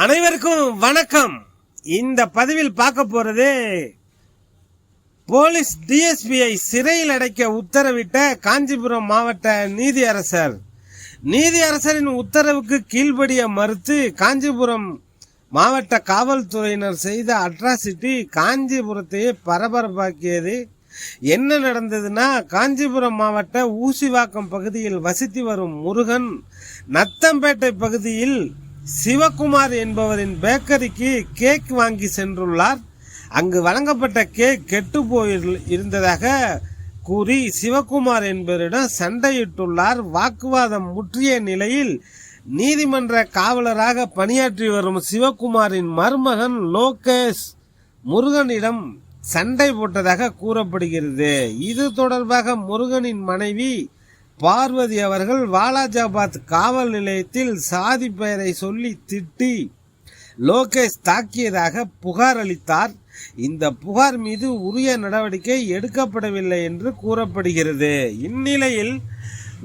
அனைவருக்கும் வணக்கம். இந்த பதிவில் பார்க்க போறது போலீஸ் டிஎஸ்பியை சிறையில் அடைக்க உத்தரவிட்ட காஞ்சிபுரம் மாவட்ட நீதியரசர். நீதியரசரின் உத்தரவுக்கு கீழ்ப்படிய மறுத்து காஞ்சிபுரம் மாவட்ட காவல்துறையினர் செய்த அட்ராசிட்டி காஞ்சிபுரத்தையே பரபரப்பாக்கியது. என்ன நடந்ததுன்னா, காஞ்சிபுரம் மாவட்ட ஊசிவாக்கம் பகுதியில் வசித்து வரும் முருகன் நத்தம்பேட்டை பகுதியில் சிவகுமார் என்பவரின் பேக்கரிக்கு கேக் வாங்கி சென்றுள்ளார். அங்கு வழங்கப்பட்ட கேக் கெட்டு இருந்ததாக கூறி சிவகுமார் என்பவரிடம் சண்டையிட்டுள்ளார். வாக்குவாதம் முற்றிய நிலையில் நீதிமன்ற காவலராக பணியாற்றி வரும் சிவகுமாரின் மருமகன் லோகேஷ் முருகனிடம் சண்டை போட்டதாக கூறப்படுகிறது. இது தொடர்பாக முருகனின் மனைவி பார்வதி அவர்கள் வாலாஜாபாத் காவல் நிலையத்தில் சாதி பெயரை சொல்லி திட்டி லோகேஷ் தாக்கியதாக புகார் அளித்தார். இந்த புகார் மீது உரிய நடவடிக்கை எடுக்கப்படவில்லை என்று கூறப்படுகிறது. இந்நிலையில்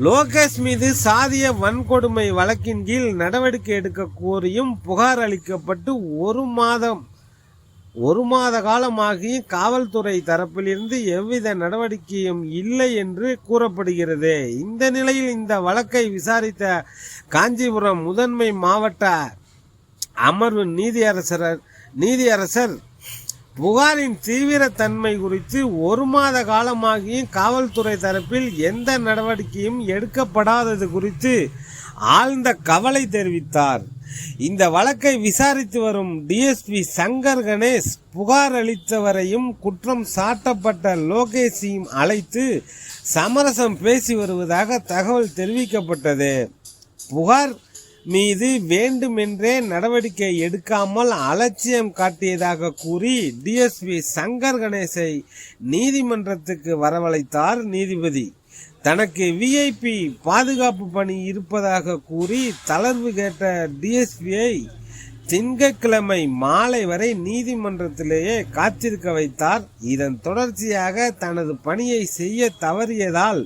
லோகேஷ் மீது சாதிய வன்கொடுமை வழக்கின் கீழ் நடவடிக்கை எடுக்க கோரியும் புகார் அளிக்கப்பட்டு ஒரு மாத காலமாகியும் காவல்துறை தரப்பிலிருந்து எவ்வித நடவடிக்கையும் இல்லை என்று கூறப்படுகிறது. இந்த நிலையில் இந்த வழக்கை விசாரித்த காஞ்சிபுரம் முதன்மை மாவட்ட அமர்வு நீதியரசர் புகாரின் தீவிரத்தன்மை குறித்து ஒரு மாத காலமாகியும் காவல்துறை தரப்பில் எந்த நடவடிக்கையும் எடுக்கப்படாதது குறித்து ஆழ்ந்த கவலை தெரிவித்தார். இந்த வழக்கை விசாரித்து வரும் டிஎஸ்பி சங்கர் கணேஷ் புகார் அளித்தவரையும் குற்றம் சாட்டப்பட்ட லோகேஷையும் அழைத்து சமரசம் பேசி வருவதாக தகவல் தெரிவிக்கப்பட்டது. புகார் மீது வேண்டுமென்றே நடவடிக்கை எடுக்காமல் அலட்சியம் காட்டியதாக கூறி டிஎஸ்பி சங்கர் கணேஷை நீதிமன்றத்துக்கு வரவழைத்தார் நீதிபதி. தனக்கு விஐபி பாதுகாப்பு பணி இருப்பதாக கூறி தளர்வு கேட்ட டிஎஸ்பியை திங்கட்கிழமை மாலை வரை நீதிமன்றத்திலேயே காத்திருக்க வைத்தார். இதன் தொடர்ச்சியாக தனது பணியை செய்ய தவறியதால்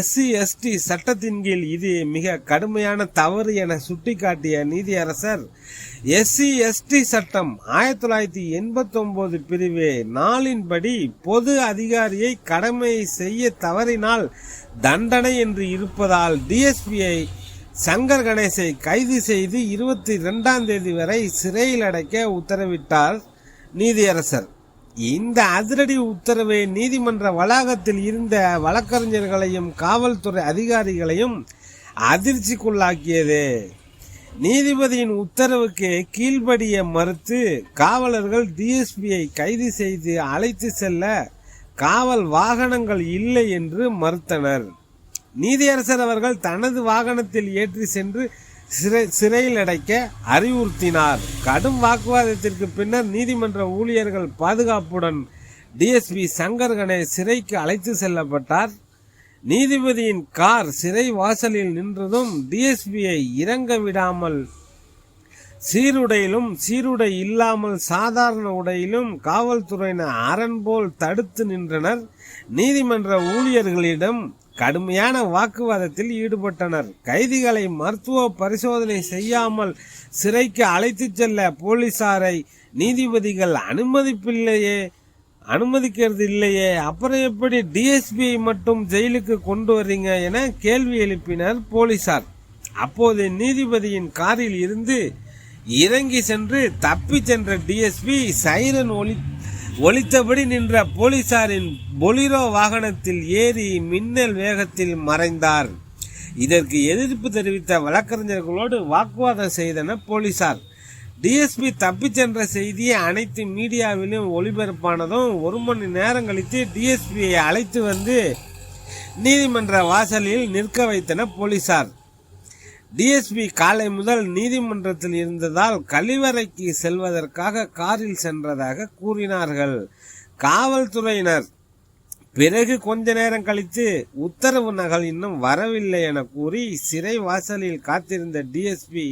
SC/ST சட்டத்தின் கீழ் இது மிக கடுமையான தவறு என சுட்டிக்காட்டிய நீதியரசர் SC/ST சட்டம் 1989 பிரிவு 4 பொது அதிகாரியை கடமையை செய்ய தவறினால் தண்டனை என்று இருப்பதால் டிஎஸ்பியை சங்கர் கணேஷை கைது செய்து 22ஆம் தேதி வரை சிறையில் அடைக்க உத்தரவிட்டார் நீதியரசர். இந்த அதிரடி உத்தரவை நீதிமன்ற வளாகத்தில் இருந்த வழக்கறிஞர்களையும் காவல்துறை அதிகாரிகளையும் அதிர்ச்சிக்குள்ளாக்கியது. நீதிபதியின் உத்தரவுக்கு கீழ்ப்படிய மறுத்து காவலர்கள் டிஎஸ்பியை கைது செய்து அழைத்து செல்ல காவல் வாகனங்கள் இல்லை என்று மறுத்தனர். நீதியரசர் அவர்கள் தனது வாகனத்தில் ஏற்றி சென்று சிறையில் அடைக்க அறிவுறுத்தினார். கடும் வாக்குவாதத்திற்கு பின்னர் நீதிமன்ற ஊழியர்கள் பாதுகாப்புடன் டிஎஸ்பி சங்கர் கணேஷ் சிறைக்கு அழைத்து செல்லப்பட்டார். நீதிபதியின் கார் சிறை வாசலில் நின்றதும் டிஎஸ்பியை இறங்க விடாமல் சீருடையிலும் சீருடை இல்லாமல் சாதாரண உடையிலும் காவல்துறையினர் அரண் போல் தடுத்து நின்றனர். நீதிமன்ற ஊழியர்களிடம் கடுமையான வாக்குவாதத்தில் ஈடுபட்டனர். கைதிகளை மருத்துவ பரிசோதனை செய்யாமல் சிறைக்கு அழைத்து செல்ல போலீசாரை நீதிபதிகள் அனுமதிக்கிறது இல்லையே, அப்புறம் எப்படி டிஎஸ்பியை மட்டும் ஜெயிலுக்கு கொண்டு வர்றீங்க என கேள்வி எழுப்பினர் போலீசார். அப்போது நீதிபதியின் காரில் இருந்து இறங்கி சென்று தப்பி சென்ற டிஎஸ்பி சைரன் ஒலித்தபடி நின்ற போலீசாரின் பொலிரோ வாகனத்தில் ஏறி மின்னல் வேகத்தில் மறைந்தார். இதற்கு எதிர்ப்பு தெரிவித்த வழக்கறிஞர்களோடு வாக்குவாதம் செய்தனர் போலீசார். டிஎஸ்பி தப்பி சென்ற செய்தியை அனைத்து மீடியாவிலும் ஒளிபரப்பானதும் 1 மணி நேரம் கழித்து டிஎஸ்பியை அழைத்து வந்து நீதிமன்ற வாசலில் நிற்க வைத்தனர் போலீசார். டிஎஸ்பி காலை முதல் நீதிமன்றத்தில் இருந்ததால் கழிவறைக்கு செல்வதற்காக காரில் சென்றதாக கூறினார்கள் காவல்துறையினர். பிறகு கொஞ்ச நேரம் கழித்து உத்தரவு நகல் இன்னும் வரவில்லை என கூறி சிறை வாசலில் காத்திருந்த டிஎஸ்பி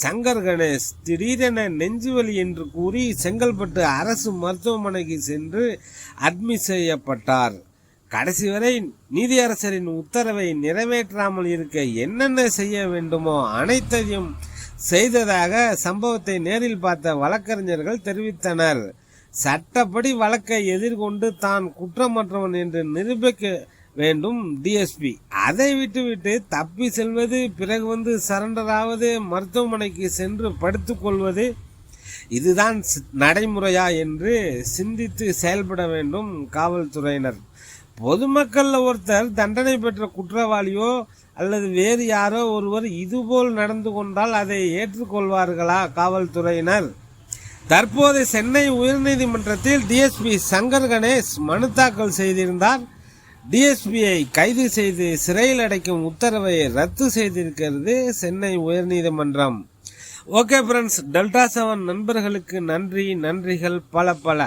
சங்கர் கணேஷ் திடீரென நெஞ்சுவலி என்று கூறி செங்கல்பட்டு அரசு மருத்துவமனைக்கு சென்று அட்மிட் செய்யப்பட்டார். கடைசி வரை நீதியரசரின் உத்தரவை நிறைவேற்றாமல் இருக்க என்னென்ன செய்ய வேண்டுமோ அனைத்தையும் செய்ததாக சம்பவத்தை நேரில் பார்த்த வழக்கறிஞர்கள் தெரிவித்தனர். சட்டப்படி வழக்கை எதிர்கொண்டு தான் குற்றமற்றவன் என்று நிரூபிக்க வேண்டும் டிஎஸ்பி. அதை விட்டுவிட்டு தப்பி செல்வது, பிறகு சரண்டர் ஆவது, மருத்துவமனைக்கு சென்று படுத்துக் கொள்வது, இதுதான் நடைமுறையா என்று சிந்தித்து செயல்பட வேண்டும் காவல்துறையினர். பொதுமக்கள் ஒருத்தர் தண்டனை பெற்ற குற்றவாளியோ அல்லது வேறு யாரோ ஒருவர் இதுபோல் நடந்து கொண்டால் அதை ஏற்றுக்கொள்வார்களா காவல்துறையினர்? தற்போது சென்னை உயர்நீதிமன்றத்தில் டிஎஸ்பி சங்கர் கணேஷ் மனு தாக்கல் செய்திருந்தார். டிஎஸ்பியை கைது செய்து சிறையில் அடைக்கும் உத்தரவை ரத்து செய்திருக்கிறது சென்னை உயர்நீதிமன்றம். ஓகே ஃப்ரெண்ட்ஸ், டெல்டா 7 நண்பர்களுக்கு நன்றிகள் பல.